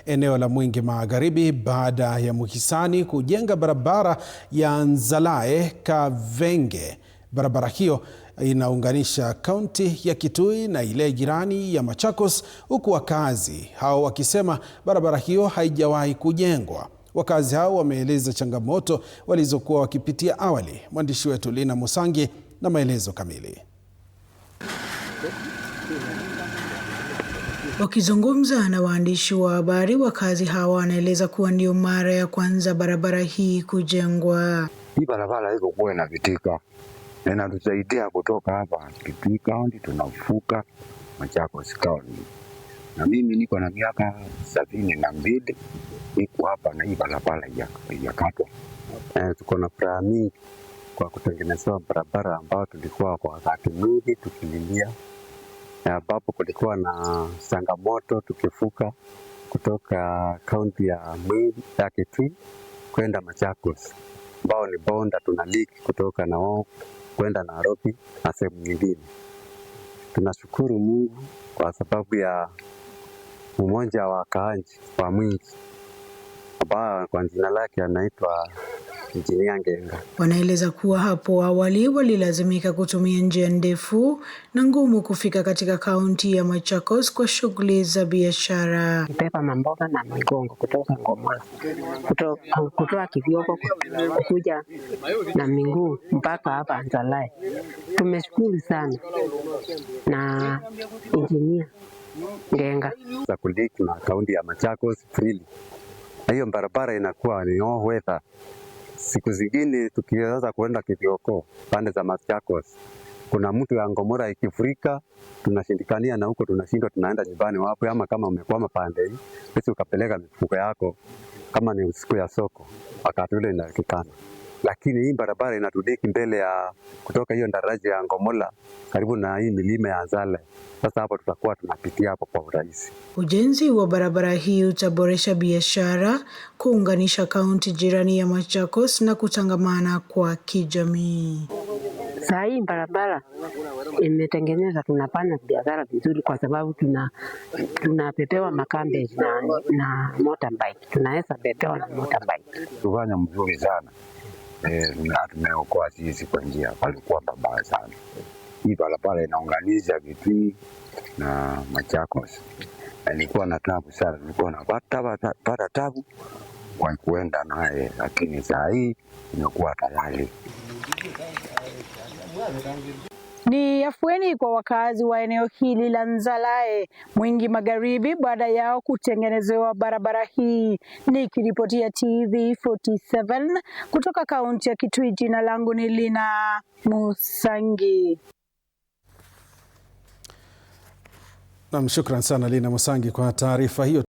eneo la Mwingi Magharibi baada ya mhisani kujenga barabara ya Nzalae-Kavenge. Barabara hiyo inaunganisha kaunti ya Kitui na ile jirani ya Machakos, huku wakazi hao wakisema barabara hiyo haijawahi kujengwa. Wakazi hao wameeleza changamoto walizokuwa wakipitia awali. Mwandishi wetu Lina Musangi na maelezo kamili. Wakizungumza na waandishi wa habari, wakazi hawa wanaeleza kuwa ndio mara ya kwanza barabara hii kujengwa. Hii barabara iko kwa inapitika na inatusaidia kutoka hapa Kitui County tunavuka Machakos County. Na mimi niko na miaka 72 niko hapa na hii barabara ya katwa. Tuko na plani kwa kutengeneza barabara ambayo tulikuwa kwa wakati mwingi tukililia, ambapo kulikuwa na changamoto tukivuka kutoka kaunti ya Mwingi ya Kitui kwenda Machakos, ambao ni bonda tunaliki kutoka na wao kwenda Nairobi na sehemu nyingine. Tunashukuru Mungu kwa sababu ya umoja wa wakaaji wa Mwingi ambao kwa jina lake anaitwa Engineer Ngenga. Wanaeleza kuwa hapo awali walilazimika kutumia njia ndefu na ngumu kufika katika kaunti ya Machakos kwa shughuli za biashara. Pepa mamboga na migongo kutoka Ngomola, kutoka Kivyoko kuja na miguu mpaka hapa Nzalae. Tumeshukuru sana na Engineer Ngenga za kuliki na kaunti ya Machakos freely. Hiyo barabara inakuwa ni all weather. Siku zingine tukiweza kuenda Kivyoko pande za Machakos, kuna mtu ya Ngomola ikifurika, tunashindikania na huko tunashindwa tunaenda nyumbani wapo, ama kama umekwama pande hii basi ukapeleka mifuko yako kama ni usiku ya soko wakati ule inatakikana. Lakini hii barabara inatudiki mbele ya kutoka hiyo daraja ya Ngomola karibu na hii milima ya Nzalae. Sasa hapo tutakuwa tunapitia hapo kwa urahisi. Ujenzi wa barabara hii utaboresha biashara, kuunganisha kaunti jirani ya Machakos na kutangamana kwa kijamii. Saa hii barabara imetengeneza, tunafanya biashara vizuri kwa sababu tunapepewa makambe na motorbike. Tunaweza pepewa na motorbike. Tufanya mzuri sana. Tumeokoa sisi kwa njia palikuwa mbaya sana. Hii barabara inaunganisha Kitui na Machakos. Nilikuwa na tabu sana, nilikuwa napata tabu kwa kuenda naye, lakini saa hii imekuwa tayari. Ni afueni kwa wakazi wa eneo hili la Nzalae, Mwingi Magharibi, baada yao kutengenezewa barabara hii. Nikiripotia TV47 kutoka kaunti ya Kitui, jina langu ni Lina Musangi. Shukran sana Lina Musangi kwa taarifa hiyo.